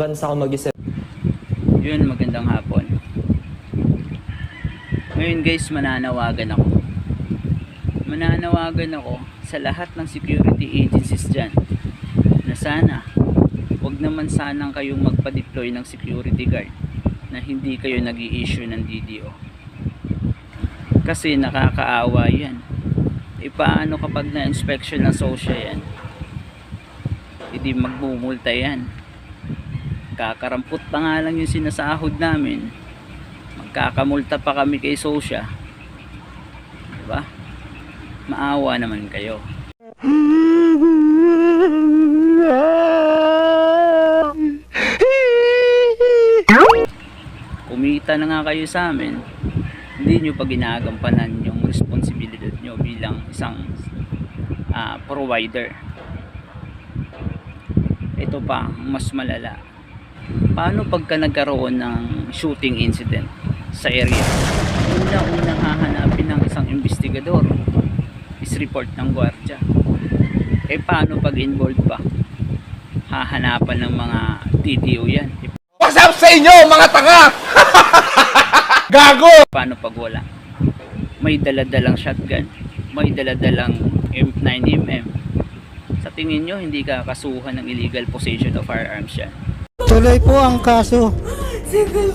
advance ako mag-isip. Yun, magandang hapon. Ngayon guys, mananawagan ako sa lahat ng security agencies dyan na sana wag naman sanang kayong magpa-deploy ng security guard na hindi kayo nag-i-issue ng DDO, kasi nakakaawa yan. Paano kapag na-inspection ng SOSHA yan, hindi magmumulta yan. Kakarampot pa nga lang yung sinasahod namin, magkakamulta pa kami kay SOSHA, diba? Maawa naman kayo. Kumita na nga kayo sa amin, hindi nyo pa ginagampanan yung responsibilidad nyo bilang isang provider. Ito pa, mas malala. Paano pagka nagkaroon ng shooting incident sa area? Una-unang hahanapin ng isang investigador is report ng gwardiya. Paano pag involved pa? Hahanapan ng mga DDO yan. What's up sa inyo mga tanga? Gago! Paano pag wala? May daladalang shotgun, may daladalang M9mm. Sa tingin nyo, hindi kakasuhan ng illegal possession of firearms yan? Tuloy po ang kaso.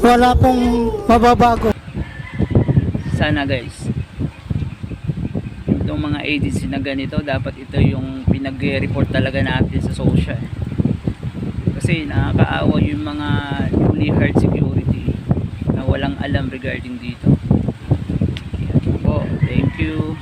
Wala pong mababago. Sana guys, itong mga agency na ganito, dapat ito yung pinag-report talaga natin sa social. Kasi nakakaawa yung mga newly hired security na walang alam regarding dito. Yan po, thank you.